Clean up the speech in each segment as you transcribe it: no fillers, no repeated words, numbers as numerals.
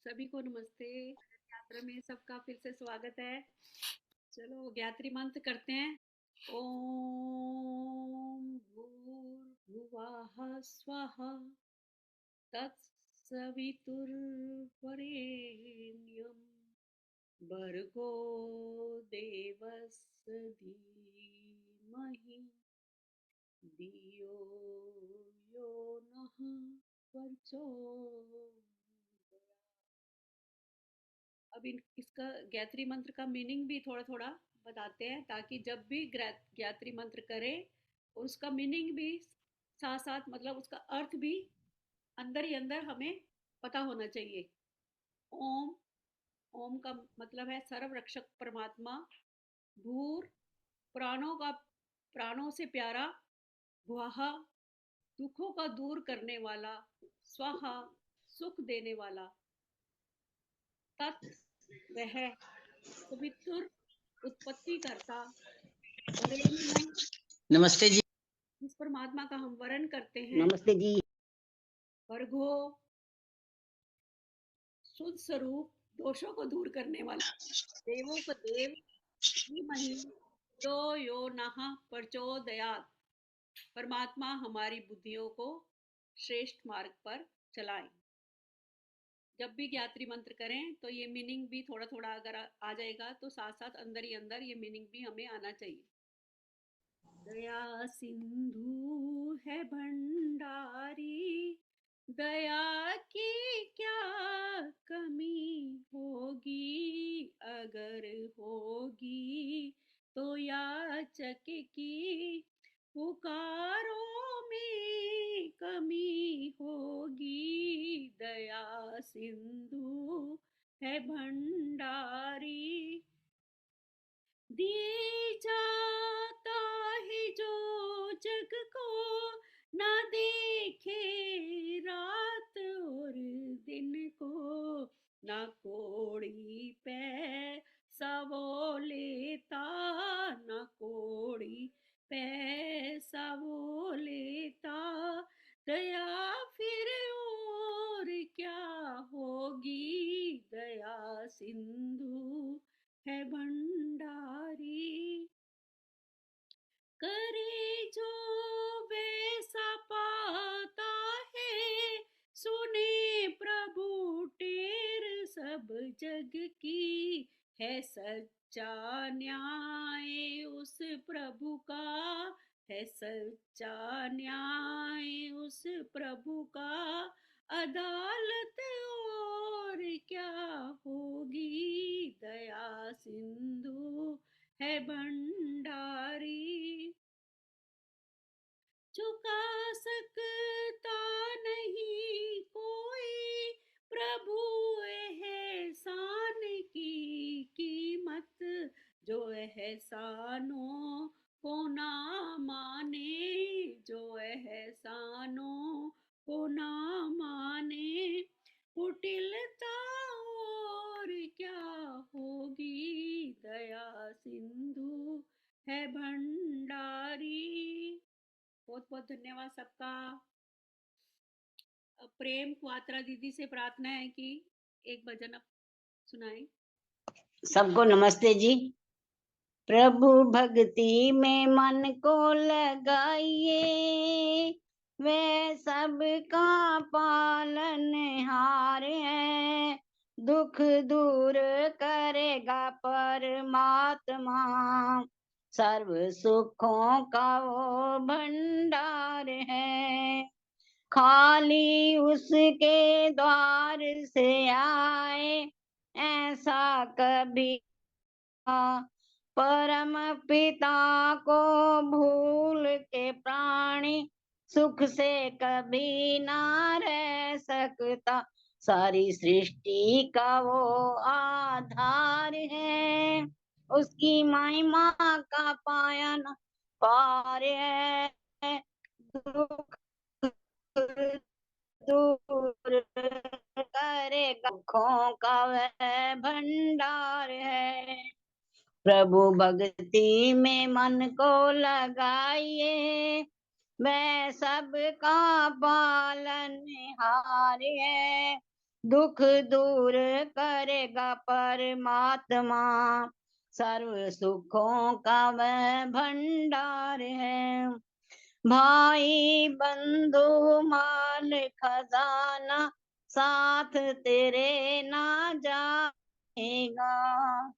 सभी को नमस्ते। यात्रा में सबका फिर से स्वागत है। चलो ज्ञात्री मंत्र करते हैं। ओम भूर्भुवः स्वः तत्सवितुर्वरेण्यं भर्गो देवस्य धीमहि धियो यो नः प्रचोदयात्। अब इसका गायत्री मंत्र का मीनिंग भी थोड़ा थोड़ा बताते हैं, ताकि जब भी गायत्री मंत्र करें उसका मीनिंग भी साथ साथ, मतलब उसका अर्थ भी अंदर ही अंदर हमें पता होना चाहिए। ओम, ओम का मतलब है सर्व रक्षक परमात्मा। भूर, प्राणों का, प्राणों से प्यारा। भुवः, दुखों का दूर करने वाला। स्वाहा, सुख देने वाला। तत्, वह। सवितुर, उत्पत्ति करता। वरेण्यम, नमस्ते जी। जिस परमात्मा का हम वरण करते हैं। नमस्ते जी। भर्गो, शुद्ध स्वरूप, दोषों को दूर करने वाला। देवों का देव। धीमहि यो यो नः प्रचोदयात्, परमात्मा हमारी बुद्धियों को श्रेष्ठ मार्ग पर चलाए। जब भी गायत्री मंत्र करें तो ये मीनिंग भी थोड़ा थोड़ा अगर आ जाएगा तो साथ साथ अंदर ही अंदर ये मीनिंग भी हमें आना चाहिए। दया सिंधु है भंडारी, दया की क्या कमी होगी, अगर होगी तो याचक की पुकारों में कमी होगी। दया सिंधु है भंडारी, दी जाता है जो जग को, ना देखे रात और दिन को, ना कोड़ी पैसा वो लेता, ना कोड़ी पैसा वो लेता। दया फिर और क्या होगी, दया सिंधु है भंडारी। करे जो वैसा पाता है, सुने प्रभु टेर सब जग की। है सच्चा न्याय उस प्रभु का, है सच्चा न्याय उस प्रभु का। अदालत और क्या होगी, दया सिंधु है भंडारी। चुका सकता नहीं कोई प्रभु एहसान की कीमत, जो एहसानों को ना माने, जो एहसानों को ना माने। कुटिलता और क्या होगी, दया सिंधु है भंडारी। बहुत बहुत धन्यवाद सबका। प्रेम क्वात्रा दीदी से प्रार्थना है कि एक भजन अब सुनाएं। सबको नमस्ते जी। प्रभु भक्ति में मन को लगाइए, वे सबका पालनहार है। दुख दूर करेगा परमात्मा, सर्व सुखों का वो भंडार है। खाली उसके द्वार से आए ऐसा कभी परम पिता को भूल के प्राणी सुख से कभी ना रह सकता। सारी सृष्टि का वो आधार है, उसकी महिमा का पाया न पार है। दुख दूर करेगा, दुखों का वह भंडार है। प्रभु भक्ति में मन को लगाइए, वह सबका पालनहार है। दुख दूर करेगा परमात्मा, सर्व सुखों का वह भंडार है। भाई बंधु माल खजाना, साथ तेरे ना जाएगा।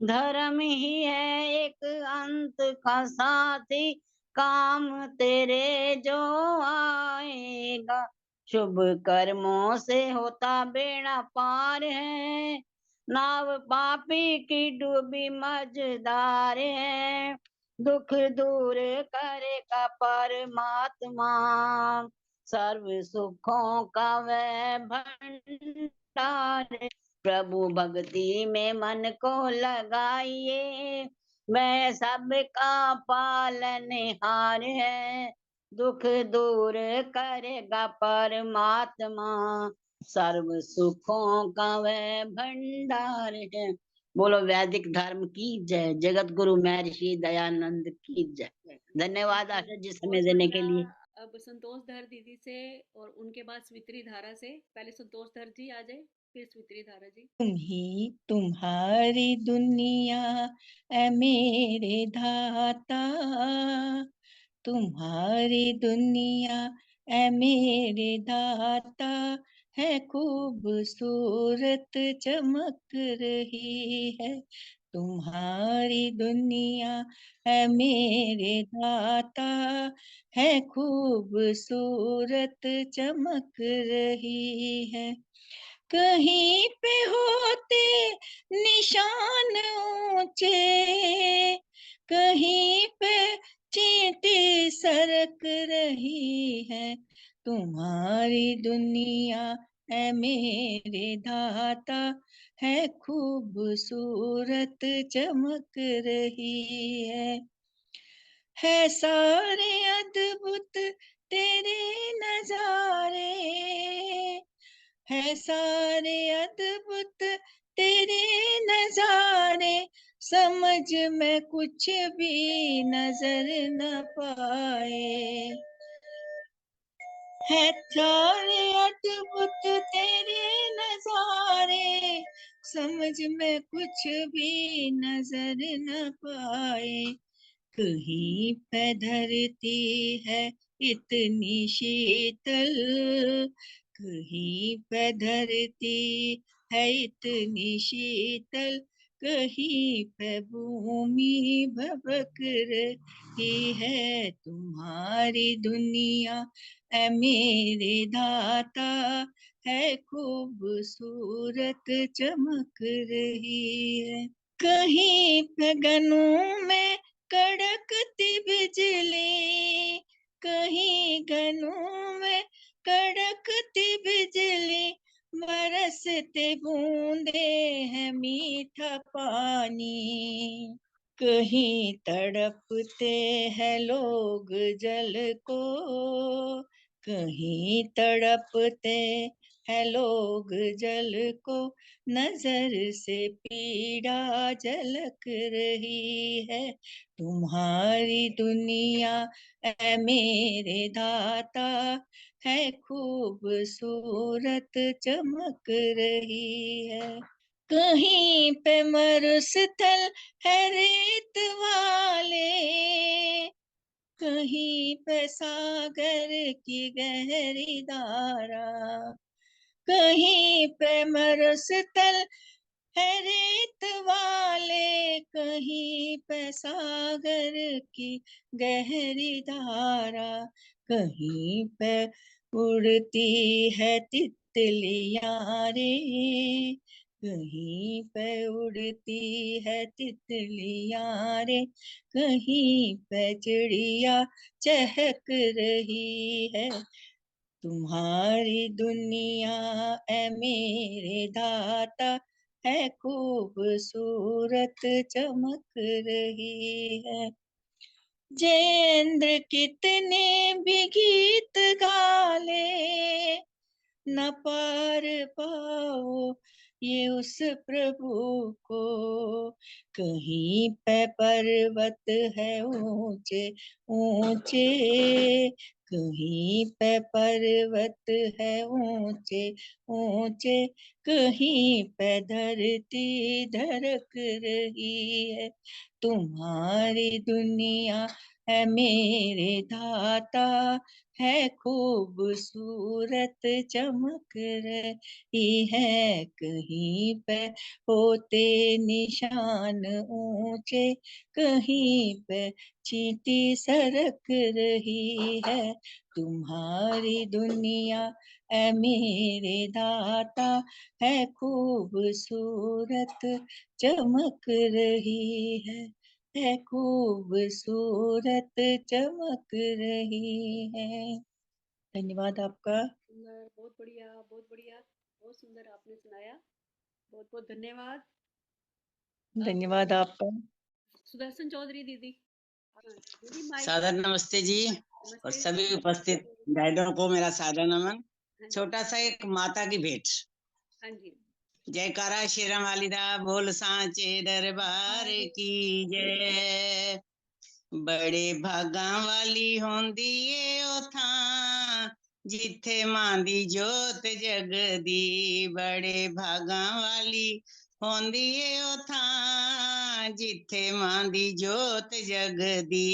धर्म ही है एक अंत का साथी, काम तेरे जो आएगा। शुभ कर्मों से होता बेड़ा पार है, नाव पापी की डूबी मझधार है। दुख दूर करेगा परमात्मा, सर्व सुखों का वह भंडार है। प्रभु भक्ति में मन को लगाइए, वह सबका पालनहार है। दुख दूर करेगा परमात्मा, सर्व सुखों का वह भंडार है। बोलो वैदिक धर्म की जय, जगत गुरु महर्षि दयानंद की जय। धन्यवाद बिल्कुल, आशा जी समय बहुत देने के बढ़िया। लिए। अब संतोष धर दीदी से और उनके बाद स्वित्री धारा से, पहले संतोष धर जी आ जाए, फिर स्वित्री धारा जी। तुम ही तुम्हारी दुनिया ऐ मेरे दाता, तुम्हारी दुनिया ऐ मेरे दाता, है खूबसूरत चमक रही है। तुम्हारी दुनिया है मेरे दाता, है खूबसूरत चमक रही है। कहीं पे होते निशान ऊंचे, कहीं पे चींटी सरक रही है। तुम्हारी दुनिया है मेरे दाता, है खूबसूरत चमक रही है सारे अद्भुत तेरे नजारे, है सारे अद्भुत तेरे नजारे, समझ में कुछ भी नजर न पाए। है सारे अद्भुत तेरे नजारे, समझ में कुछ भी नजर न पाए। कहीं पे धरती है इतनी शीतल, कहीं पे धरती है इतनी शीतल, कहीं पे भूमि भबक रही है। तुम्हारी दुनिया है मेरे दाता, है खूबसूरत चमक रही है। कहीं पे गनों में कड़कती बिजली, कहीं गनों में कड़कती बिजली, बरसते बूंदे हैं मीठा पानी। कहीं तड़पते हैं लोग जल को, कहीं तड़पते हैं लोग जल को, नजर से पीड़ा झलक रही है। तुम्हारी दुनिया ऐ मेरे दाता, है खूबसूरत चमक रही है। कहीं पे मरुस्थल है रेत वाले, कहीं पे सागर की गहरी धारा, कहीं पे मरुस्थल है रेत वाले, कहीं पे सागर की गहरी धारा, कहीं पे उड़ती है तितलियां रे, कहीं पे उड़ती है तितलियां रे, कहीं पे चिड़िया चहक रही है। तुम्हारी दुनिया ऐ मेरे दाता, है खूबसूरत चमक रही है। जयेंद्र कितने भी गीत गा ले, न पार पाओ ये उस प्रभु को। कहीं पे पर्वत है ऊंचे ऊंचे, कहीं पे पर्वत है ऊंचे ऊंचे, कहीं पे धरती धड़क रही है। तुम्हारी दुनिया है मेरे दाता, है खूबसूरत चमक रही है। कहीं पे होते निशान ऊंचे, कहीं पे चींटी सरक रही है। तुम्हारी दुनिया है मेरे दाता, है खूबसूरत चमक रही है खूबसूरत चमक रही है। धन्यवाद आपका। सुंदर, बहुत बढ़िया, बहुत बढ़िया, बहुत सुंदर आपने सुनाया। बहुत बहुत धन्यवाद। अब धन्यवाद आपका। सुदर्शन चौधरी दीदी। हाँ, दीदी माइक। सादर नमस्ते जी, और नमस्ते। सभी उपस्थित गाइडर को मेरा सादर नमन। हाँ जी, छोटा सा एक माता की भेंट। हाँ जी। जयकारा शेरा वालिदा बोल सांचे दरबार की जय। बड़े भागा वाली होंदी ए ओ थां, जिथे मां दी जोत जगदी। बड़े भागा वाली होंदी ए ओ थां, जिथे मां दी जोत जगदी।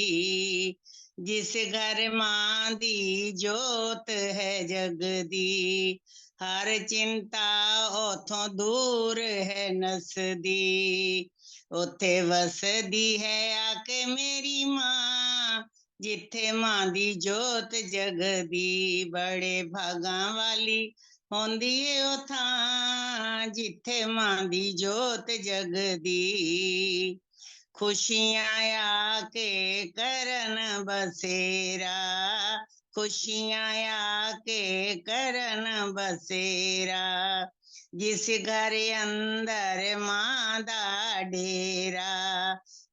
जिस घर मां दी जोत है जगदी, हर चिंता ओथों दूर है नसदी। उथे वसदी है आके मेरी मां, जिथे मां दी जोत जगदी। बड़े भागा वाली होंदी ए ओ थां, जिथे मां दी जोत जगदी। खुशियां आके करन बसेरा, खुशियां आके करन बसेरा। जिस घर अंदर मां दा डेरा,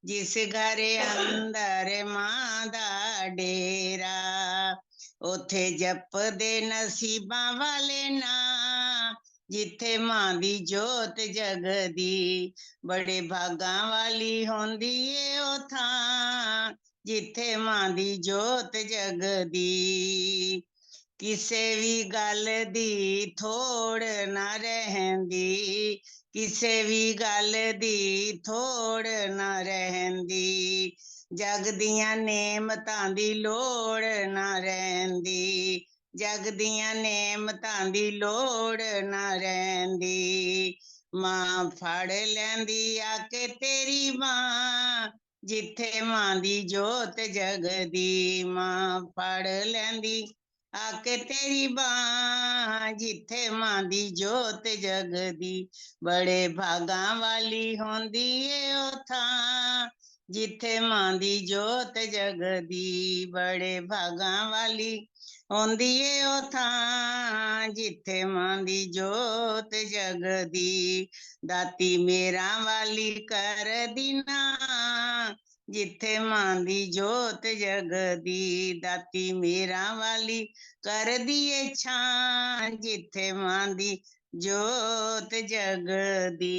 जिस घर अंदर मां दा डेरा। उथे जपदे नसीबां वाले ना, जिथे मां दी जोत जगदी। बड़े भागा वाली होंदी ए ओ थां, जिथे मां दी जोत जगदी। किसे भी गल दी थोड़ ना रहंदी, किसे भी गल दी थोड़ ना रहंदी। जग दियां नेमतां दी लोड़ ना रहंदी, जग दियां नेमतां दी लोड़ ना रहंदी। मां फड़ लैंदी आके तेरी बां, जिथे मां दी जोत जगदी। मां फड़ लैंदी आके तेरी बां, जिथे मां दी जोत जगदी। बड़े भागा वाली होंदी ए ओ थां, जिथे मां दी जोत जगदी। बड़े भागा वाली होंदी ए ओ थां, जिथे मां दी जोत जगदी। दाती मेरा वाली कर दीना, जिथे मां दी जोत जगदी। दाती मेरा वाली कर दिए छां, जिथे मां दी जोत जगदी।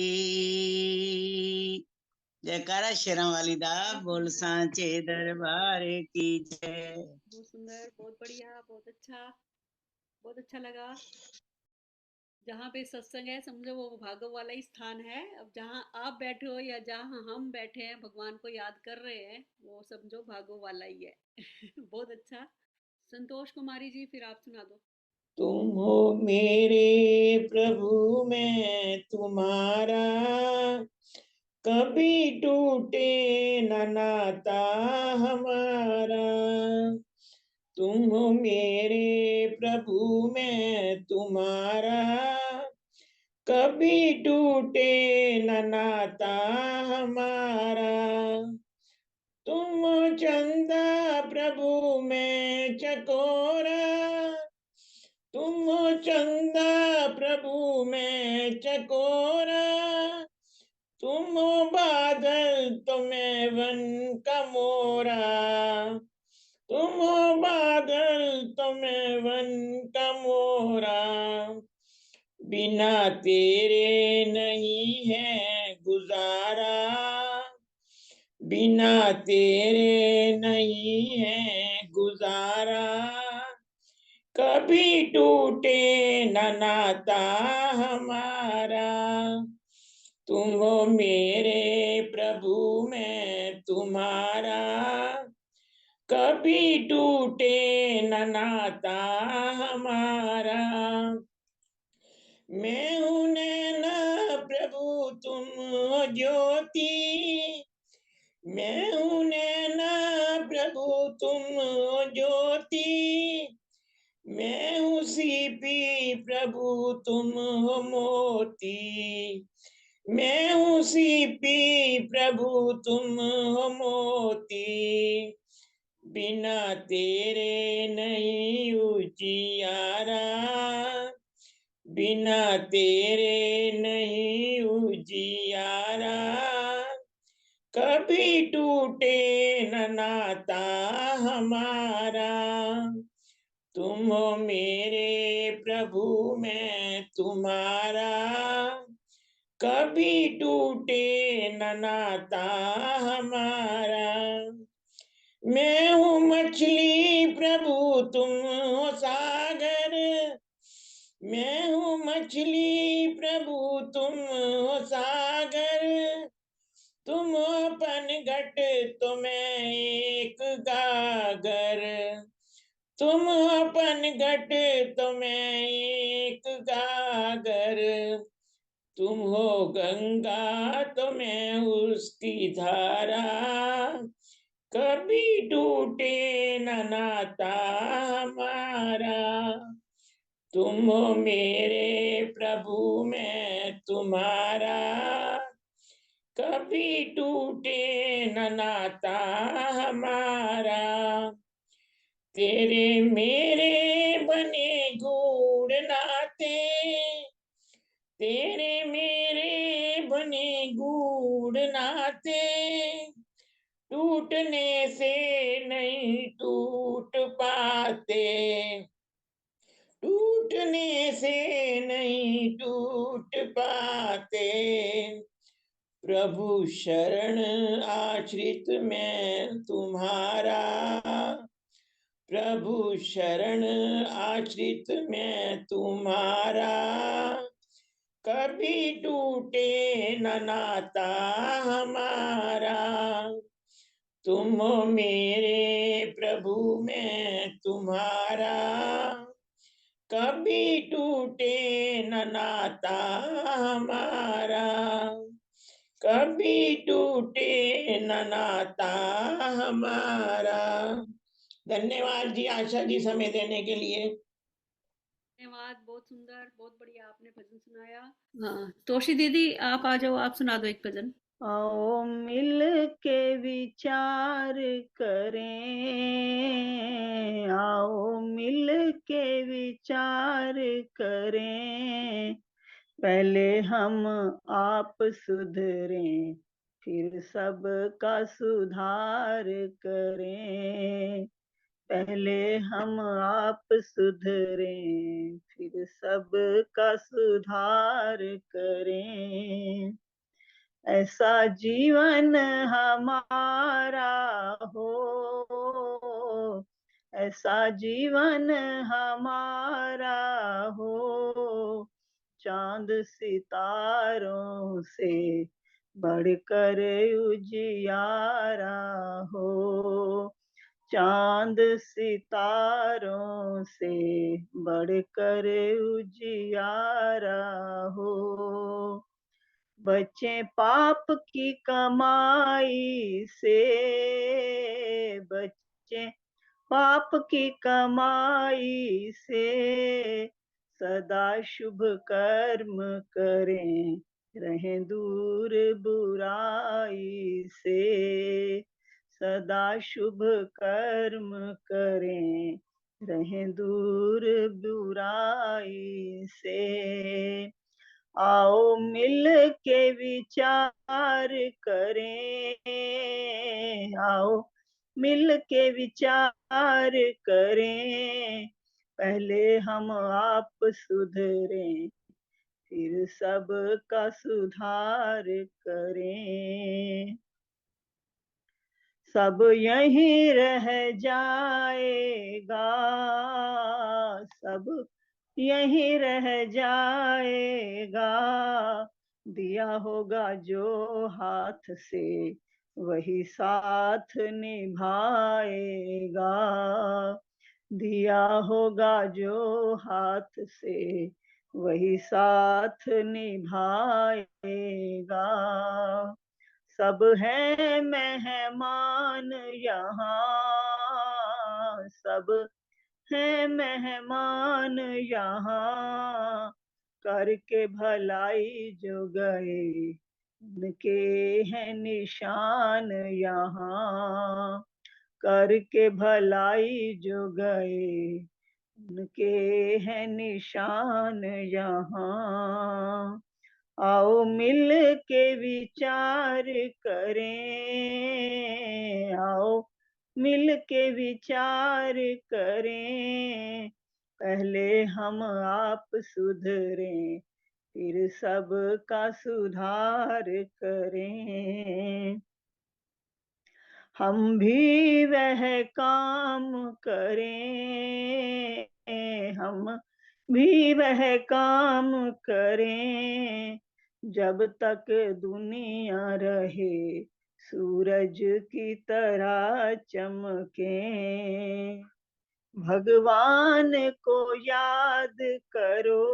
जयकारा शेरा वाली दा बोल सांचे दरबार की जय। बहुत सुंदर, बहुत बढ़िया, बहुत अच्छा लगा। जहाँ पे सत्संग है समझो वो भागव वाला ही स्थान है। अब जहाँ आप बैठे हो या जहाँ हम बैठे हैं भगवान को याद कर रहे हैं, वो समझो भागव वाला ही है। बहुत अच्छा। संतोष कुमारी जी, फिर आप सुना दो। तुम हो मेरे प्रभु मैं तुम्हारा, कभी टूटे न नाता हमारा। तुम हो मेरे प्रभु मैं तुम्हारा, कभी टूटे न नाता हमारा। तुम चंदा प्रभु मैं चकोरा, तुम चंदा प्रभु मैं चकोरा। तुम बादल तो मैं वन का मोरा, तुम बादल तो मैं वन का मोरा। बिना तेरे नहीं है गुजारा, बिना तेरे नहीं है गुजारा। कभी टूटे न नाता हमारा। तुम हो मेरे प्रभु मैं तुम्हारा, कभी टूटे न नाता हमारा। मैं हूँ नैना प्रभु तुम हो ज्योति, मैं हूँ नैना प्रभु तुम हो ज्योति। मैं हूँ सीपी प्रभु तुम हो मोती, मैं हूँ सीपी प्रभु तुम हो मोती। बिना तेरे नहीं उजियारा, बिना तेरे नहीं उजियारा। कभी टूटे न नाता हमारा। तुम हो मेरे प्रभु मैं तुम्हारा, कभी टूटे न नाता हमारा। मैं हूँ मछली प्रभु तुम हो सागर, मैं हूँ मछली प्रभु तुम हो सागर। तुम हो पनघट तो मैं एक गागर, तुम हो पनघट तो मैं एक गागर। तुम हो गंगा तो मैं उसकी धारा, कभी टूटे न नाता हमारा। तुम हो मेरे प्रभु मैं तुम्हारा, कभी टूटे न नाता हमारा। तेरे मेरे बने गूढ़ नाते, तेरे मेरे बने गूढ़ नाते। टूटने से नहीं टूट पाते, टूटने से नहीं टूट पाते। प्रभु शरण आश्रित मैं तुम्हारा, प्रभु शरण आश्रित मैं तुम्हारा। कभी टूटे न नाता हमारा। तुम हो मेरे प्रभु मैं तुम्हारा, कभी टूटे न नाता हमारा। कभी टूटे न नाता हमारा। धन्यवाद जी आशा जी समय देने के लिए। धन्यवाद, बहुत सुंदर, बहुत बढ़िया आपने भजन सुनाया। हाँ, तोशी दीदी आप आ जाओ, आप सुना दो एक भजन। आओ मिल के विचार करें, आओ मिल के विचार करें। पहले हम आप सुधरें, फिर सबका सुधार करें। पहले हम आप सुधरें, फिर सबका सुधार करें। ऐसा जीवन हमारा हो, ऐसा जीवन हमारा हो। चांद सितारों से बढ़कर उजियारा हो, चांद सितारों से बढ़कर उजियारा हो। बचे पाप की कमाई से, बचे पाप की कमाई से। सदा शुभ कर्म करें, रहें दूर बुराई से। सदा शुभ कर्म करें, रहें दूर बुराई से। आओ मिल के विचार करें, आओ मिल के विचार करें। पहले हम आप सुधरें, फिर सबका सुधार करें। सब यहीं रह जाएगा, सब यहीं रह जाएगा, दिया होगा जो हाथ से वही साथ निभाएगा, दिया होगा जो हाथ से वही साथ निभाएगा। सब है मेहमान यहाँ, सब है मेहमान यहाँ, करके भलाई जो गए उनके हैं निशान यहाँ, करके भलाई जो गए उनके हैं निशान यहाँ। आओ मिल के विचार करें, आओ मिल के विचार करें, पहले हम आप सुधरें फिर सबका सुधार करें। हम भी वह काम करें, हम भी वह काम करें, जब तक दुनिया रहे सूरज की तरह चमके। भगवान को याद करो,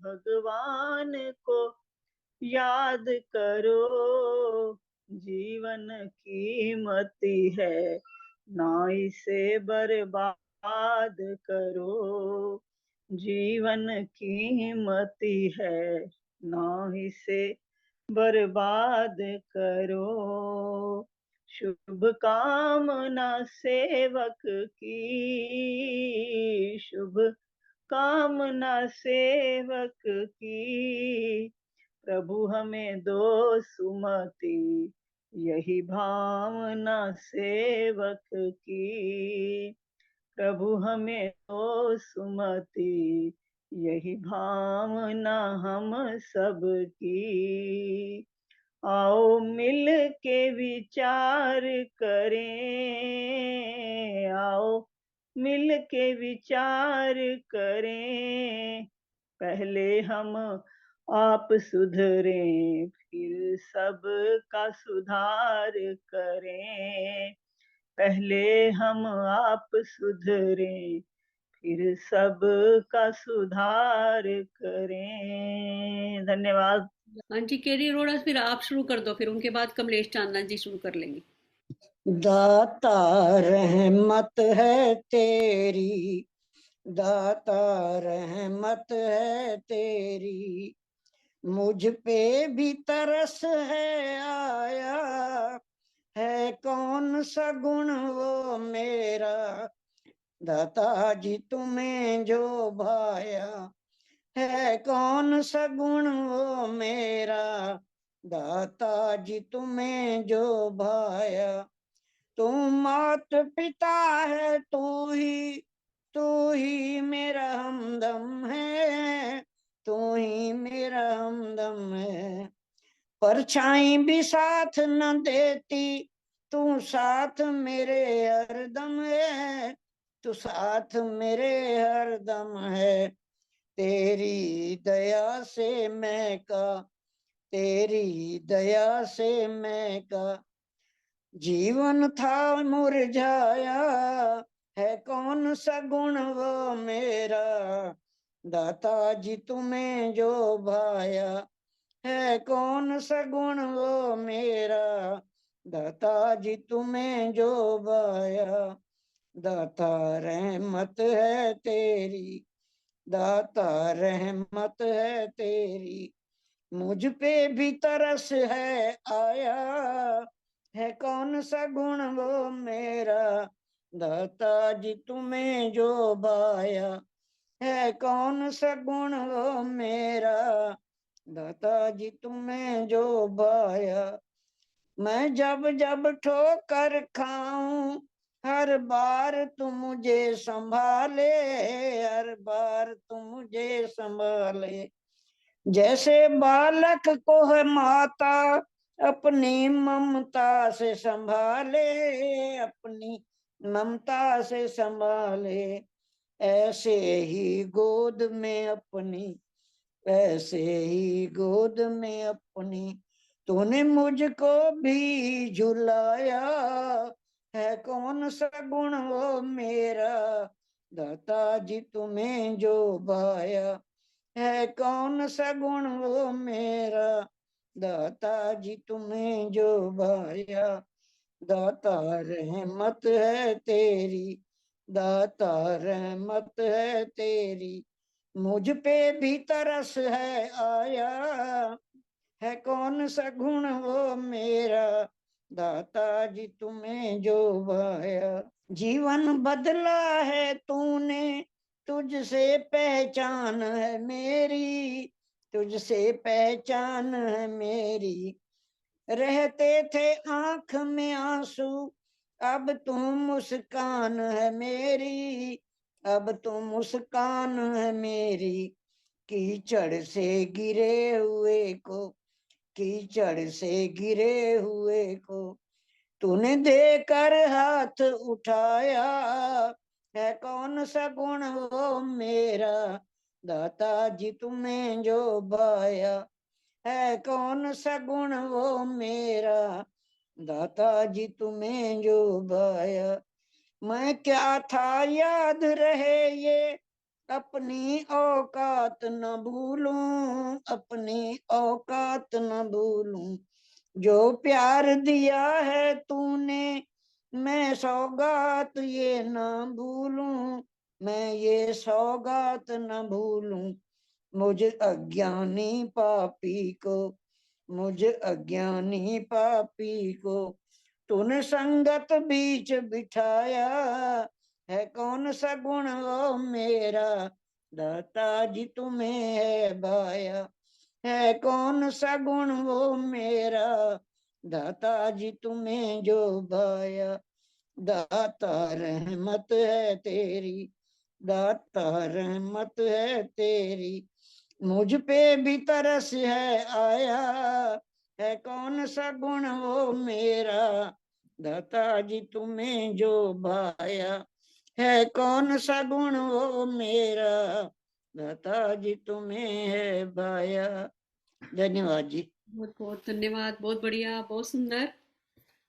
भगवान को याद करो, जीवन कीमती है ना इसे बर्बाद करो, जीवन कीमती है ना इसे बर्बाद करो। शुभ कामना सेवक की, शुभ कामना सेवक की, प्रभु हमें दो सुमति यही भावना सेवक की, प्रभु हमें दो सुमति यही भावना हम सब की। आओ मिल के विचार करें, आओ मिल के विचार करें, पहले हम आप सुधरें फिर सबका सुधार करें, पहले हम आप सुधरें फिर सबका सुधार करें। धन्यवाद। हाँ जी, केरी अरोड़ा, फिर आप शुरू कर दो, फिर उनके बाद कमलेश चांदना जी शुरू कर लेंगे। दाता रहमत है तेरी, दाता रहमत है तेरी, मुझ पे भी तरस है आया, है कौन सा गुण वो मेरा, दाता जी तुम्हें जो भाया, है कौन सा गुण वो मेरा, दाता जी तुम्हें जो भाया। तू मात पिता है, तू ही मेरा हमदम है, तू ही मेरा हमदम है, परछाई भी साथ न देती, तू साथ मेरे हरदम है, तू साथ मेरे हरदम है, तेरी दया से मैं का, तेरी दया से मैं का, जीवन था मुरझाया, है कौन सा गुण वो मेरा, दाता जी तुम्हें जो भाया, है कौन सा गुण वो मेरा, दाता जी तुम्हें जो भाया, दाता रहमत है तेरी, दाता रहमत है तेरी, मुझ पे भी तरस है आया, है कौन सा गुण वो मेरा, दाता जी तुम्हें जो भाया, है कौन सा गुण वो मेरा, दाता जी तुम्हें जो भाया। मैं जब जब ठोकर खाऊं, हर बार तुम मुझे संभाले, हर बार तुम मुझे संभाले, जैसे बालक को है माता अपनी ममता से संभाले, अपनी ममता से संभाले, ऐसे ही गोद में अपनी, ऐसे ही गोद में अपनी, तूने मुझको भी झुलाया, है कौन सा गुण वो मेरा, दाता जी तुम्हें जो भाया, है कौन सा गुण वो मेरा, दाता जी तुम्हें जो भाया, दाता रहमत है तेरी, दाता रहमत है तेरी, मुझ पे भी तरस है आया, है कौन सा गुण वो मेरा, दाता जी तुम्हें जो भाया, जीवन बदला है तूने, तुझसे पहचान है मेरी, तुझसे पहचान है मेरी, रहते थे आंख में आंसू, अब तू मुस्कान है मेरी, अब तू मुस्कान है मेरी, कीचड़ से गिरे हुए को, कीचड़ से गिरे हुए को, तूने देकर हाथ उठाया, है कौन सा गुण वो मेरा, दाता जी तुम्हें जो भाया, है कौन सा गुण वो मेरा, दाता जी तुम्हें जो भाया, मैं क्या था याद रहे ये, अपनी औकात न भूलूं, अपनी औकात न भूलूं, जो प्यार दिया है तूने, मैं सौगात ये न भूलूं, मैं ये सौगात न भूलूं, मुझ अज्ञानी पापी को, मुझ अज्ञानी पापी को, तूने संगत बीच बिठाया, है कौन सा गुण वो मेरा, दाता जी तुम्हें है भाया, है कौन सा गुण वो मेरा, दाता जी तुम्हें जो भाया, दाता रहमत है तेरी, दाता रहमत है तेरी, मुझ पे भी तरस है आया, है कौन सा गुण वो मेरा, दाता जी तुम्हें जो भाया, है कौन सा गुण वो मेरा, दाता जी तुम्हें है भाया। धन्यवाद जी। बहुत बहुत धन्यवाद, बहुत बढ़िया, बहुत सुंदर।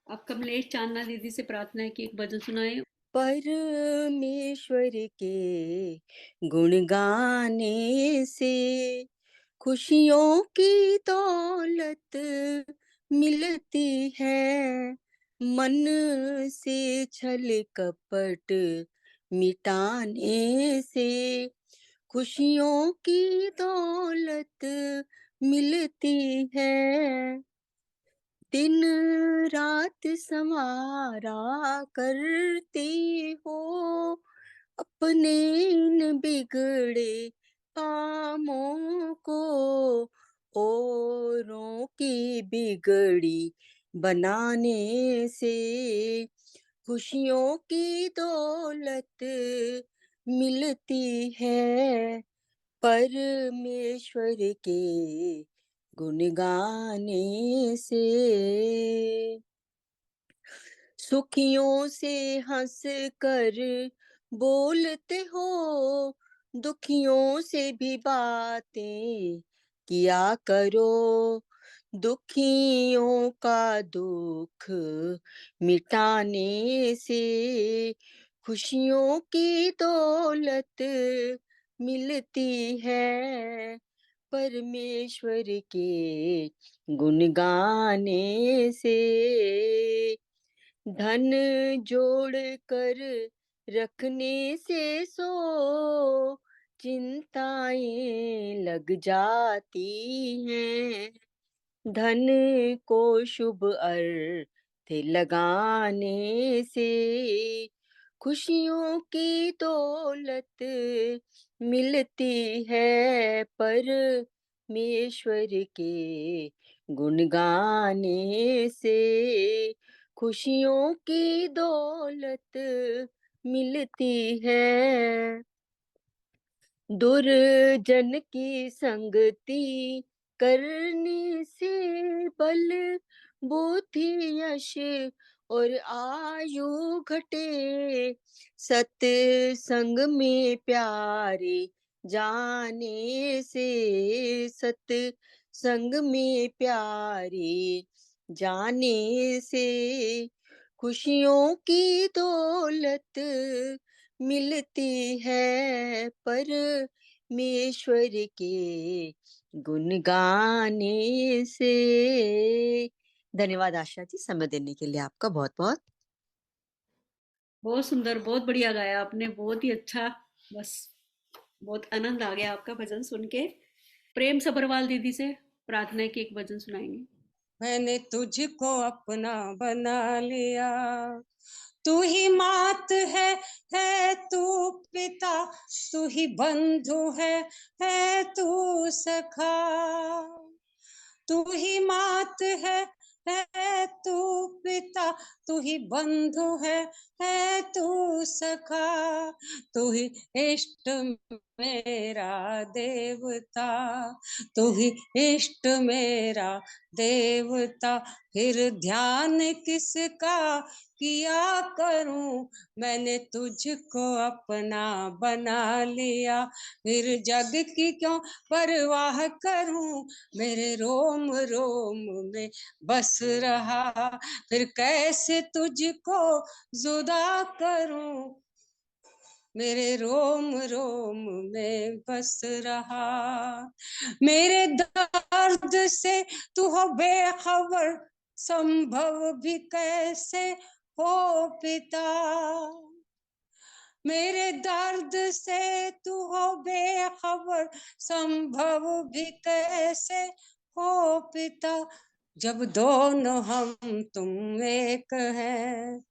अब कमलेश चांदना दीदी से प्रार्थना है कि एक भजन सुनाए। परमेश्वर के गुण गाने से खुशियों की दौलत मिलती है, मन से छल कपट मिटाने से खुशियों की दौलत मिलती है, दिन रात संवारा करती हो, अपने इन बिगड़े कामों को औरों की बिगड़ी बनाने से खुशियों की दौलत मिलती है, परमेश्वर के गुण गाने से। सुखियों से हंस कर बोलते हो, दुखियों से भी बातें किया करो, दुखियों का दुख मिटाने से खुशियों की दौलत मिलती है, परमेश्वर के गुण गाने से। धन जोड़ कर रखने से सो चिंताएं लग जाती हैं, धन को शुभ अर्थ लगाने से खुशियों की दौलत मिलती है, परमेश्वर के गुण गाने से खुशियों की दौलत मिलती है, दुर्जन की संगति करने से बल बुद्धि यश और आयु घटे, सत्संग में प्यारे जाने से, सत्संग में प्यारे जाने से, खुशियों की दौलत मिलती है परमेश्वर के गुण गाने से। धन्यवाद आशा जी, समय देने के लिए आपका बहुत बहुत। बहुत सुंदर, बहुत बढ़िया गाया आपने, बहुत ही अच्छा। बस बहुत आनंद आ गया आपका भजन सुन के। प्रेम सबरवाल दीदी से प्रार्थना की एक भजन सुनाएंगे। मैंने तुझको अपना बना लिया, तू ही मात है तू पिता, तू ही बंधु है तू सखा, तू ही मात है तू पिता, तू ही बंधु है तू सखा, तू ही इष्ट मेरा देवता, तू ही इष्ट मेरा देवता, फिर ध्यान किसका किया करूं, मैंने तुझको अपना बना लिया, फिर जग की क्यों परवाह करूं, मेरे रोम रोम में बस रहा, फिर कैसे तुझको जुदा करूं, मेरे रोम रोम में बस रहा, मेरे दर्द से तू हो बेखबर, संभव भी कैसे हो पिता, मेरे दर्द से तू हो बेखबर, संभव भी कैसे हो पिता, जब दोनों हम तुम एक हैं,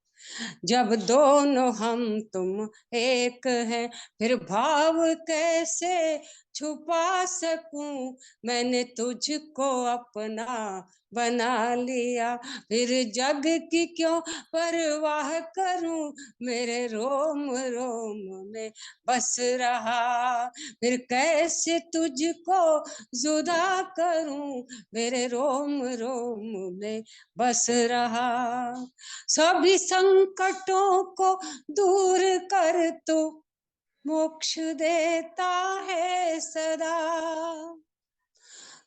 जब दोनों हम तुम एक हैं, फिर भाव कैसे छुपा सकूं, मैंने तुझको अपना बना लिया, फिर जग की क्यों परवाह करूं, मेरे रोम रोम में बस रहा, फिर कैसे तुझको जुदा करूं, मेरे रोम रोम में बस रहा, सभी संकटों को दूर कर तू मोक्ष देता है सदा,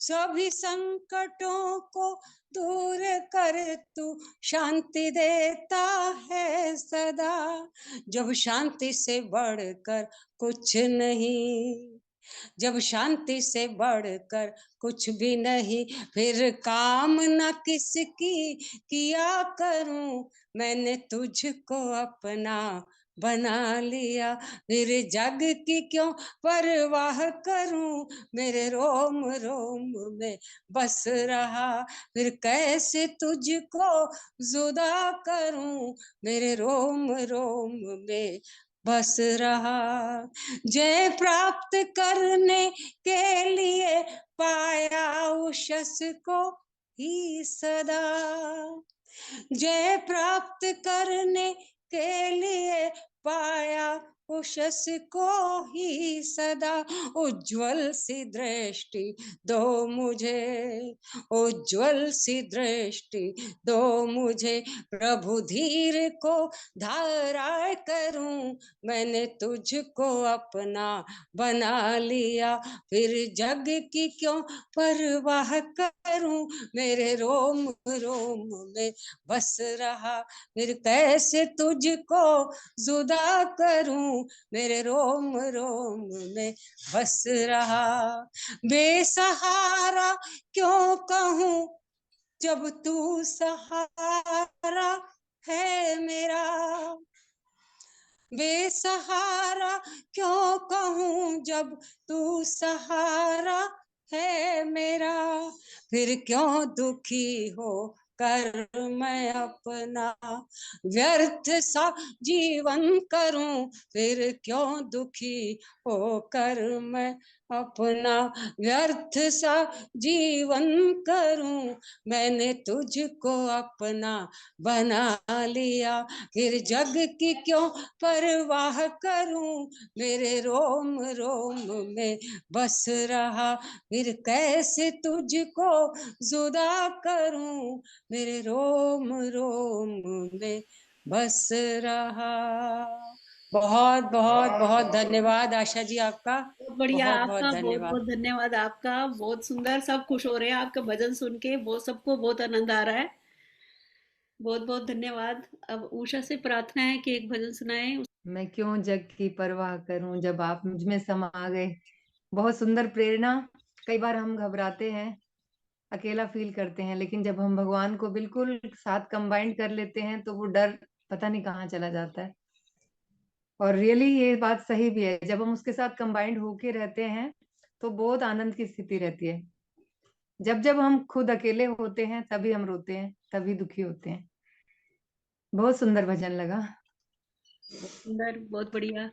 सभी संकटों को दूर कर तू शांति देता है सदा, जब शांति से बढ़कर कुछ नहीं, जब शांति से बढ़कर कुछ भी नहीं, फिर कामना किसकी किया करूं, मैंने तुझको अपना बना लिया, फिर जग की क्यों परवाह करूं, मेरे रोम रोम में बस रहा, फिर कैसे तुझको जुदा करूं, मेरे रोम रोम में बस रहा, जय प्राप्त करने के लिए पाया उषस को ही सदा, जय प्राप्त करने के लिए पाया उषस को ही सदा, उज्जवल सी दृष्टि दो मुझे, उज्जवल सी दृष्टि दो मुझे, प्रभु धीर को धारा करूं, मैंने तुझको अपना बना लिया, फिर जग की क्यों परवाह करूं, मेरे रोम रोम में बस रहा, फिर कैसे तुझको जुदा करूं, मेरे रोम रोम में बस रहा, बेसहारा क्यों कहूं जब तू सहारा है मेरा, बेसहारा क्यों कहूं जब तू सहारा है मेरा, फिर क्यों दुखी हो कर मैं अपना व्यर्थ सा जीवन करूं, फिर क्यों दुखी हो कर मैं अपना व्यर्थ सा जीवन करूं, मैंने तुझको अपना बना लिया, फिर जग की क्यों परवाह करूं, मेरे रोम रोम में बस रहा, फिर कैसे तुझको जुदा करूं, मेरे रोम रोम में बस रहा। बहुत बहुत बहुत धन्यवाद आशा जी आपका, बहुत बढ़िया बहुत बहुत आपका, बहुत धन्यवाद। बहुत धन्यवाद आपका, बहुत सुंदर, सब खुश हो रहे हैं आपका भजन सुन के, वो सबको बहुत आनंद आ रहा है। बहुत बहुत धन्यवाद। अब उषा से प्रार्थना है कि एक भजन सुनाए। मैं क्यों जग की परवाह करूं जब आप मुझ में समा गए। बहुत सुंदर प्रेरणा। कई बार हम घबराते हैं, अकेला फील करते हैं, लेकिन जब हम भगवान को बिल्कुल साथ कंबाइंड कर लेते हैं तो वो डर पता नहीं कहाँ चला जाता है। और रियली ये बात सही भी है, जब हम उसके साथ कंबाइंड होके रहते हैं तो बहुत आनंद की स्थिति रहती है। जब जब हम खुद अकेले होते हैं तभी हम रोते हैं, तभी दुखी होते हैं। बहुत सुंदर भजन लगा। बहुत सुंदर, बहुत बढ़िया।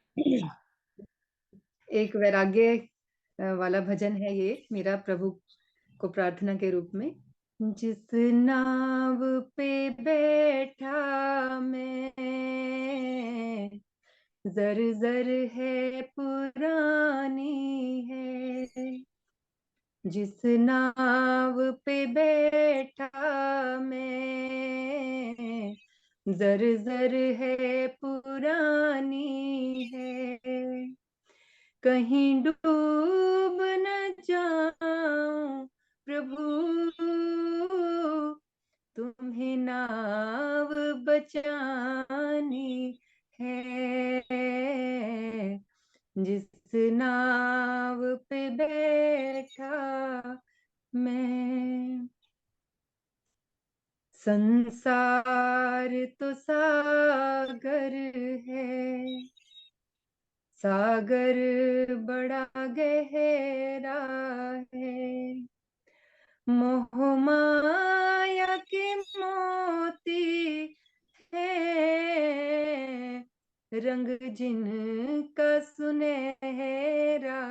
एक वैराग्य वाला भजन है ये मेरा, प्रभु को प्रार्थना के रूप में। जिस नाव पे बैठा मैं, जर जर है पुरानी है। जिस नाव पे बैठा मैं, जर जर है पुरानी है। कहीं डूब न जाऊं प्रभु, तुम्हें नाव बचानी है। जिस नाव पे बैठा मैं। संसार तो सागर है, सागर बड़ा गहरा है। मोह माया के मोती है, रंग जिनका सुनहरा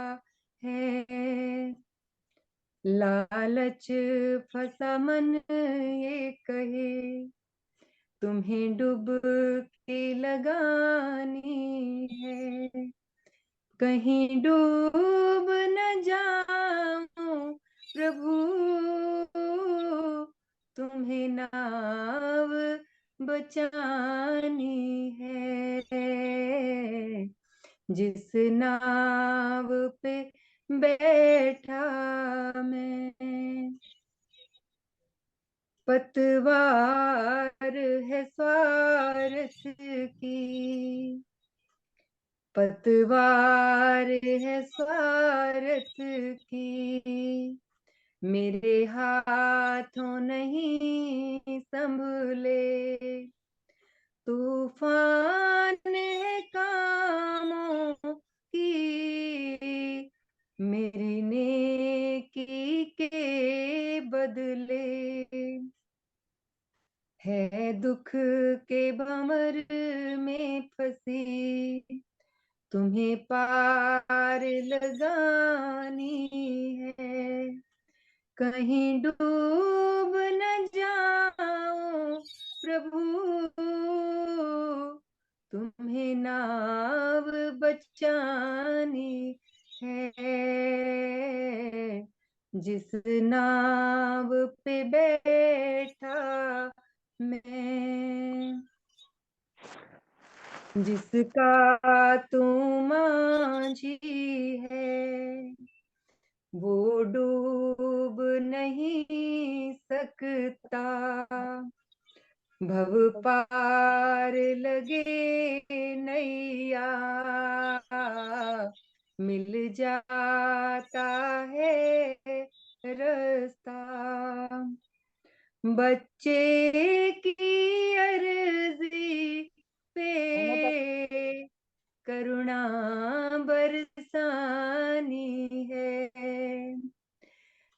है। लालच फसा मन ये कहे, तुम्हें डुबकी लगानी है। कहीं डूब न जाऊं प्रभु, तुम्हें नाव बचानी है। जिस नाव पे बैठा मैं। पतवार है स्वार्थ की, पतवार है स्वार्थ की, मेरे हाथों नहीं संभले। तूफान है कामों की, मेरी नेकी के बदले। है दुख के भंवर में फंसी, तुम्हें पार लगानी है। कहीं डूब न जाऊं प्रभु, तुम्हें नाव बचानी है। जिस नाव पे बैठा मैं। जिसका तू माझी है, वो डूब नहीं सकता। भव पार लगे नैया, मिल जाता है रास्ता। बच्चे की अर्जी पे करुणा बरसानी है।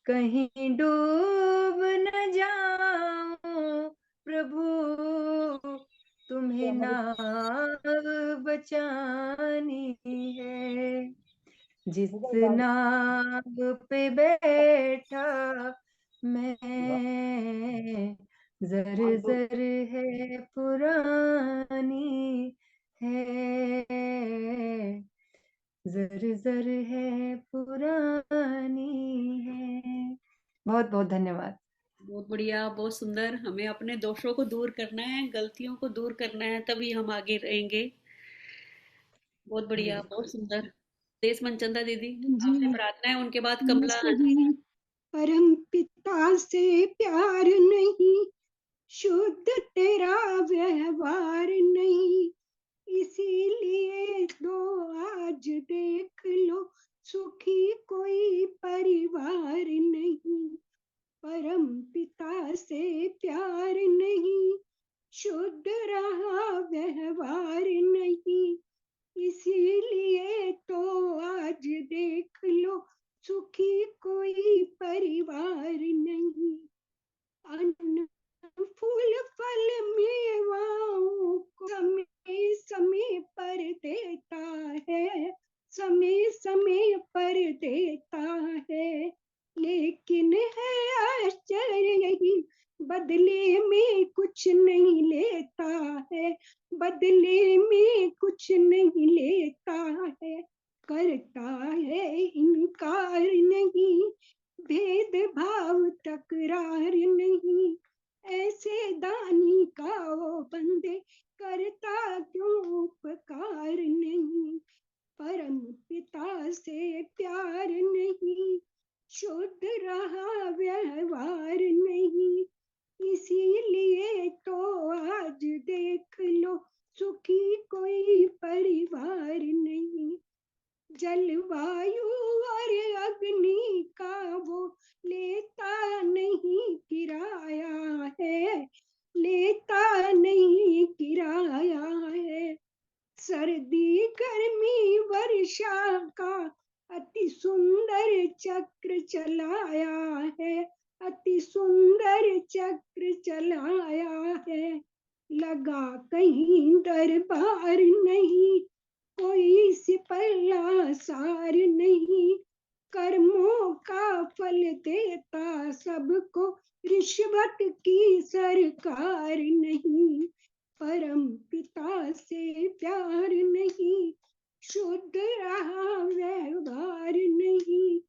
कहीं डूब न जाऊं प्रभु, तुम्हें नाव बचानी है। जिस नाव पे बैठा मैं, जर जर है पुरानी है, जर जर है पुरानी है। बहुत बहुत धन्यवाद। बहुत बढ़िया, बहुत सुंदर। हमें अपने दोषों को दूर करना है, गलतियों को दूर करना है, तभी हम आगे रहेंगे। बहुत बढ़िया, बहुत सुंदर। देश मनचंदा दीदी, आपसे जी प्रार्थना है, उनके बाद कमला नमस्ते जी। जी। परम पिता से प्यार नहीं, शुद्ध तेरा व्यवहार नहीं, इसीलिए तो आज देख लो सुखी कोई परिवार नहीं। परम पिता से प्यार नहीं, शुद्ध रहा व्यवहार नहीं, इसीलिए तो आज देख लो सुखी कोई परिवार नहीं। अन्न फूल फल मेवाओं को समय समय पर देता है, समय समय पर देता है, लेकिन है आश्चर्य यही, बदले में कुछ नहीं लेता है, बदले में कुछ नहीं लेता है, करता है इनकार नहीं, भेदभाव तकरार नहीं, ऐसे दानी का वो बंदे करता क्यों उपकार नहीं। परम पिता से प्यार नहीं, शुद्ध रहा व्यवहार नहीं, इसीलिए तो आज देख लो सुखी कोई परिवार नहीं। जलवायु और अग्नि का वो लेता नहीं किराया है, लेता नहीं किराया है, सर्दी गर्मी वर्षा का अति सुंदर चक्र चलाया है, अति सुंदर चक्र चलाया है, लगा कहीं दरबार नहीं, कोई सिपल्ला सार नहीं, कर्मों का फल देता सबको, रिश्वत की सरकार नहीं। परम पिता से प्यार नहीं, शुद्ध रहा व्यवहार नहीं,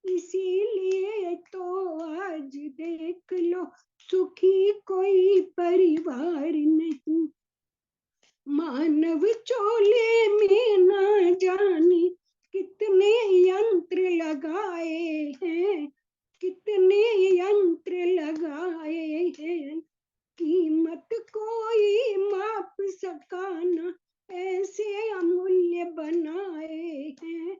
इसीलिए तो आज देख लो सुखी कोई परिवार नहीं। मानव चोले में ना जाने कितने यंत्र लगाए हैं, कितने यंत्र लगाए हैं, कीमत कोई माप सका ना, ऐसे अमूल्य बनाए हैं,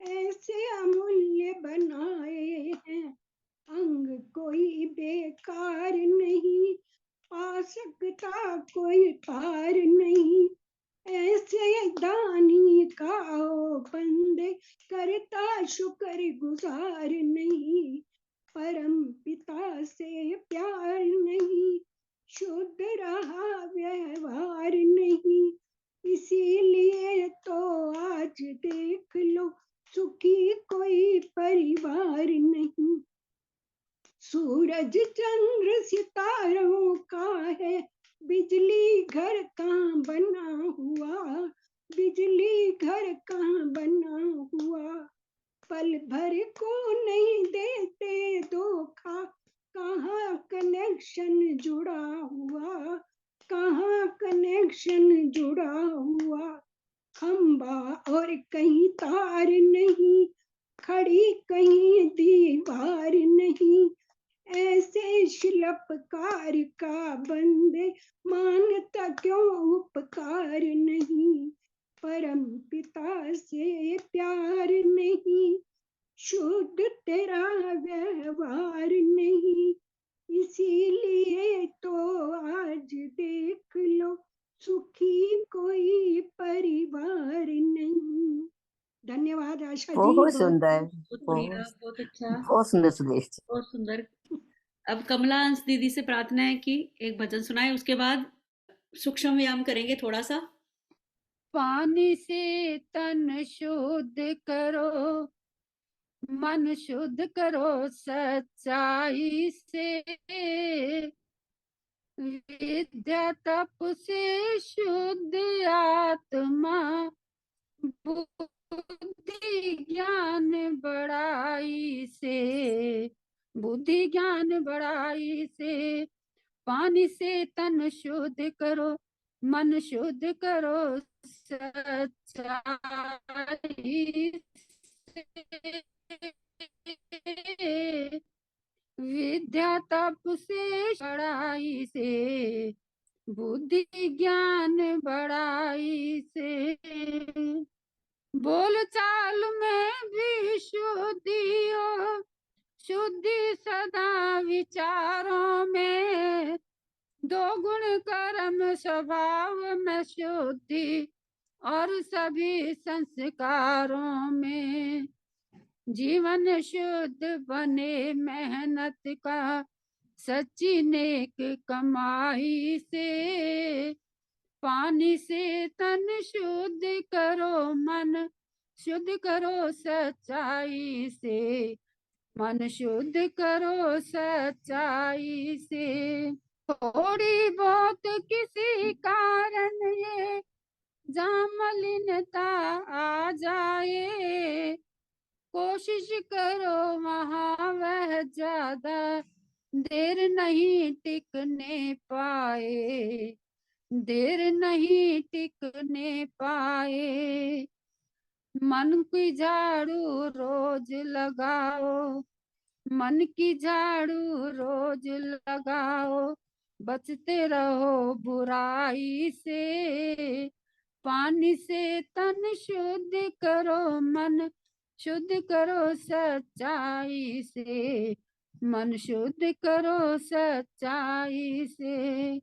ऐसे अमूल्य बनाए हैं, अंग कोई बेकार नहीं, पा सकता कोई पार नहीं, ऐसे दानी का ओ बंदे करता शुक्र गुजार नहीं। परम पिता से प्यार नहीं, शुद्ध रहा व्यवहार नहीं, इसीलिए तो आज देख लो सुखी कोई परिवार नहीं। सूरज चंद्र सितारों का है, बिजली घर कहाँ बना हुआ, बिजली घर कहाँ बना हुआ, पल भर को नहीं देते धोखा, कहाँ कनेक्शन जुड़ा हुआ, कहाँ कनेक्शन जुड़ा हुआ, खंबा और कहीं तार नहीं, खड़ी कहीं दीवार नहीं, ऐसे शिल्पकार का बंदे मानता क्यों उपकार नहीं। परम पिता से प्यार नहीं, शुद्ध तेरा व्यवहार नहीं, इसीलिए तो आज देख लो सुखी कोई परिवार नहीं। धन्यवाद आशा जी। बहुत सुंदर, बहुत बढ़िया, बहुत अच्छा, बहुत सुंदर सुदेश जी। बहुत सुंदर। अब कमला अंश दीदी से प्रार्थना है कि एक भजन सुनाए, उसके बाद सूक्ष्म व्यायाम करेंगे थोड़ा सा। पानी से तन शुद्ध करो, मन शुद्ध करो सच्चाई से, विद्या तप से शुद्ध आत्मा, बुद्धि ज्ञान बड़ाई से, बुद्धि ज्ञान बड़ाई से। पानी से तन शुद्ध करो, मन शुद्ध करो सच्चाई से, विद्या तप से बड़ाई से, बुद्धि ज्ञान बड़ाई से। बोल चाल में भी शुद्धि हो, शुद्धि सदा विचारों में, दो गुण कर्म स्वभाव में शुद्धि, और सभी संस्कारों में। जीवन शुद्ध बने मेहनत का, सच्ची नेक कमाई से। पानी से तन शुद्ध करो, मन शुद्ध करो सच्चाई से, मन शुद्ध करो सच्चाई से। थोड़ी बहुत किसी कारण ये जहाँ मलिनता आ जाए, कोशिश करो वहाँ वह ज्यादा देर नहीं टिकने पाए, देर नहीं टिकने पाए। मन की झाड़ू रोज लगाओ, मन की झाड़ू रोज लगाओ, बचते रहो बुराई से। पानी से तन शुद्ध करो, मन शुद्ध करो सच्चाई से, मन शुद्ध करो सच्चाई से।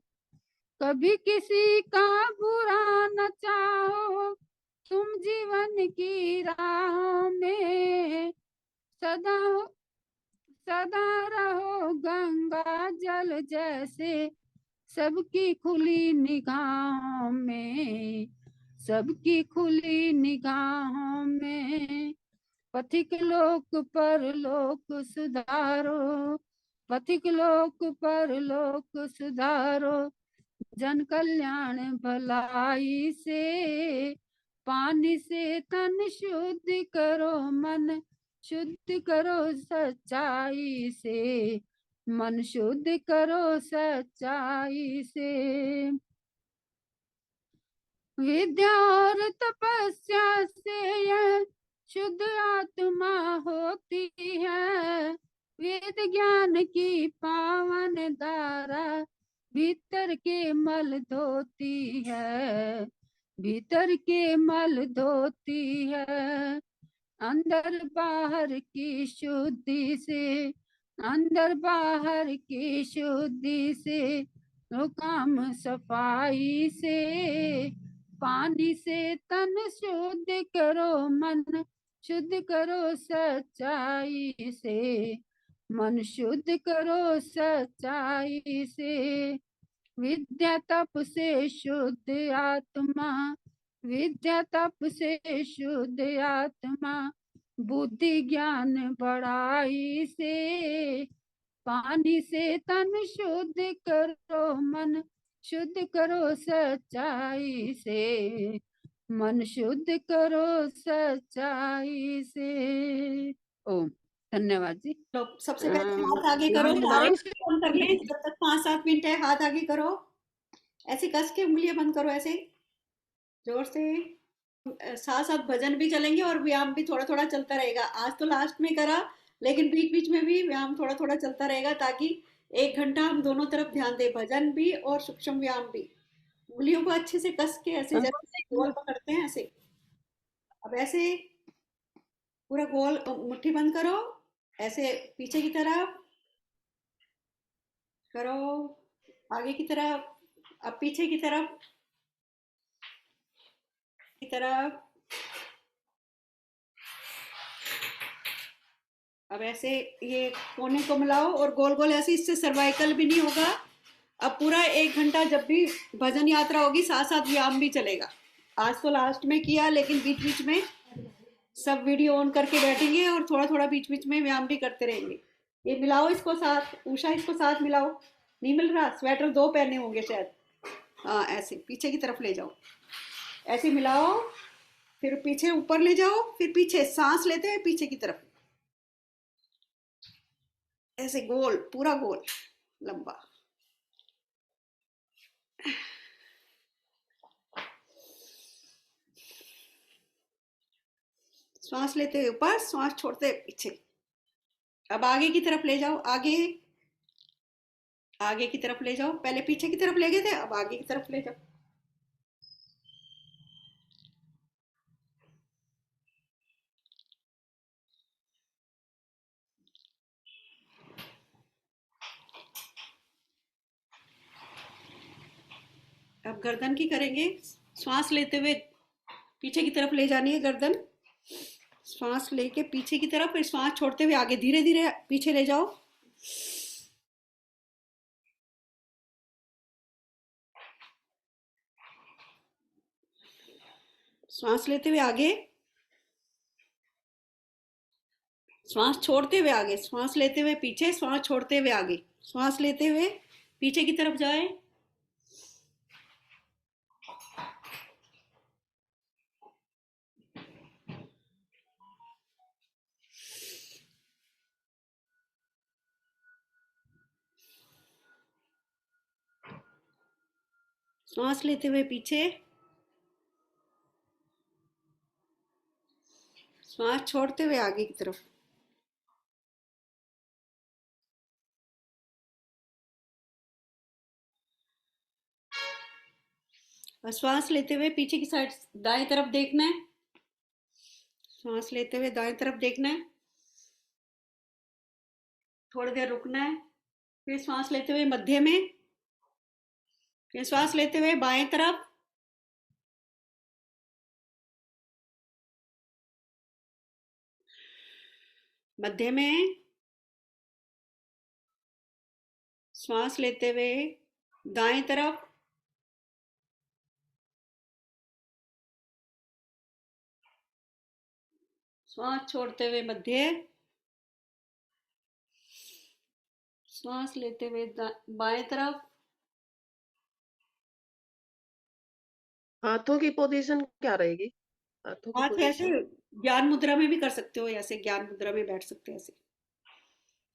कभी किसी का बुरा न चाहो, तुम जीवन की राह में, सदा सदा रहो गंगा जल जैसे, सबकी खुली निगाहों में, सबकी खुली निगाहों में। पथिक लोक पर लोक सुधारो, पथिक लोक पर लोक सुधारो, जन कल्याण भलाई से। पानी से तन शुद्ध करो, मन शुद्ध करो सच्चाई से, मन शुद्ध करो सच्चाई से। विद्या और तपस्या से यह शुद्ध आत्मा होती है, वेद ज्ञान की पावन धारा भीतर के मल धोती है, भीतर के मल धोती है। अंदर बाहर की शुद्धि से, अंदर बाहर की शुद्धि से, काम सफाई से। पानी से तन शुद्ध करो, मन शुद्ध करो सच्चाई से, मन शुद्ध करो सच्चाई से। विद्या तप से शुद्ध आत्मा, विद्या तप से शुद्ध आत्मा, बुद्धि ज्ञान बड़ाई से। पानी से तन शुद्ध करो, मन शुद्ध करो सच्चाई से, मन शुद्ध करो सच्चाई से। ओम धन्यवाद जी। लोग सबसे पहले हाथ आगे करो, लाइट बंद कर लें जब तक 5-7 मिनट है। हाथ आगे करो, ऐसे कस के उंगलियां बंद करो, ऐसे जोर से। साथ साथ भजन भी चलेंगे और व्यायाम भी थोड़ा थोड़ा चलता रहेगा। आज तो लास्ट में करा, लेकिन बीच बीच में भी व्यायाम थोड़ा थोड़ा चलता रहेगा, ताकि 1 घंटा हम दोनों तरफ ध्यान दें, भजन भी और सूक्ष्म व्यायाम भी। उंगलियों को अच्छे से कस के ऐसे जैसे गोल पकड़ते हैं ऐसे। अब ऐसे पूरा गोल मुट्ठी बंद करो, ऐसे पीछे की तरफ करो, आगे की तरफ, अब पीछे की तरफ, की तरफ। अब ऐसे ये कोने को मिलाओ और गोल गोल ऐसे, इससे सर्वाइकल भी नहीं होगा। अब पूरा 1 घंटा जब भी भजन यात्रा होगी, साथ साथ व्यायाम भी चलेगा। आज तो लास्ट में किया, लेकिन बीच बीच में सब वीडियो ऑन करके बैठेंगे और थोड़ा थोड़ा बीच बीच में व्यायाम भी करते रहेंगे। ये मिलाओ इसको साथ, उषा इसको साथ मिलाओ। नहीं मिल रहा, स्वेटर 2 पहने होंगे शायद। हाँ, ऐसे पीछे की तरफ ले जाओ, ऐसे मिलाओ, फिर पीछे ऊपर ले जाओ, फिर पीछे सांस लेते हैं पीछे की तरफ, ऐसे गोल, पूरा गोल लंबा। सांस लेते हुए ऊपर, सांस छोड़ते हुए पीछे। अब आगे की तरफ ले जाओ, आगे आगे की तरफ ले जाओ। पहले पीछे की तरफ ले गए थे, अब आगे की तरफ ले जाओ। अब गर्दन की करेंगे। श्वास लेते हुए पीछे की तरफ ले जानी है गर्दन, श्वास लेके पीछे की तरफ, फिर श्वास छोड़ते हुए आगे धीरे धीरे पीछे ले जाओ। श्वास लेते हुए आगे, श्वास छोड़ते हुए आगे, श्वास लेते हुए पीछे, श्वास छोड़ते हुए आगे, श्वास लेते हुए पीछे की तरफ जाए। श्वास लेते हुए पीछे, श्वास छोड़ते हुए आगे की तरफ। और श्वास लेते हुए पीछे की साइड दाएं तरफ देखना है, श्वास लेते हुए दाएं तरफ देखना है, थोड़ी देर रुकना है, फिर श्वास लेते हुए मध्य में, फिर श्वास लेते हुए बाएं तरफ, मध्य में, श्वास लेते हुए दाएं तरफ, श्वास छोड़ते हुए मध्य, श्वास लेते हुए बाएं तरफ। हाथों की पोजीशन क्या रहेगी? हाथों की हाथ ऐसे पोजीशन ज्ञान मुद्रा में भी कर सकते हो, ऐसे ज्ञान मुद्रा में बैठ सकते हैं, ऐसे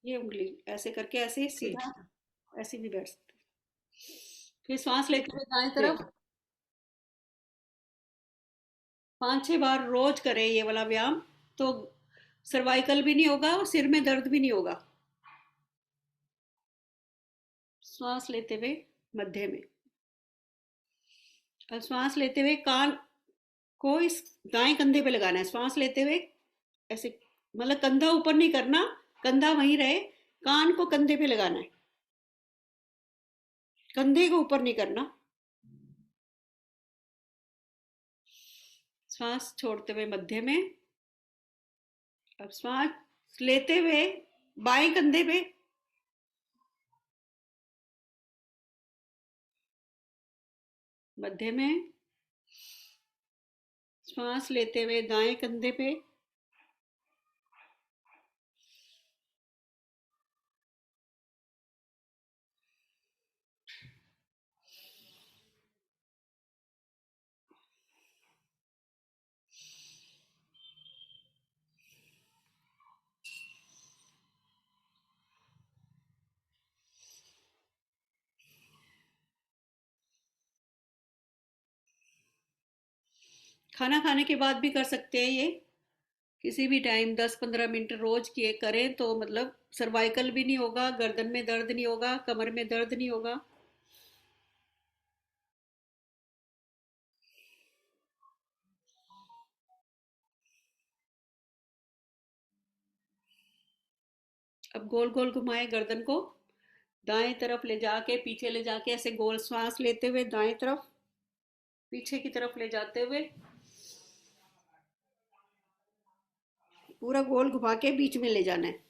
ये उंगली ऐसे करके ऐसे ठीक सीधा ऐसे भी बैठ सकते हैं। फिर श्वास लेते हुए दाएं ठीक तरफ 5-6 बार रोज करें ये वाला व्यायाम, तो सर्वाइकल भी नहीं होगा और सिर में दर्द भी नहीं होगा। श्वास लेते हुए मध्य में, अब श्वास लेते हुए कान को इस दाएं कंधे पे लगाना है। श्वास लेते हुए ऐसे, मतलब कंधा ऊपर नहीं करना, कंधा वहीं रहे, कान को कंधे पे लगाना है, कंधे को ऊपर नहीं करना। श्वास छोड़ते हुए मध्य में, अब श्वास लेते हुए बाएं कंधे पे, मध्य में, श्वास लेते हुए दाएं कंधे पे, खाना खाने के बाद भी कर सकते हैं ये, किसी भी टाइम 10-15 मिनट रोज किए करें तो मतलब सर्वाइकल भी नहीं होगा, गर्दन में दर्द नहीं होगा, कमर में दर्द नहीं होगा। अब गोल गोल घुमाए गर्दन को, दाएं तरफ ले जाके पीछे ले जाके ऐसे गोल, श्वास लेते हुए दाएं तरफ, पीछे की तरफ ले जाते हुए पूरा गोल घुमा के बीच में ले जाना है।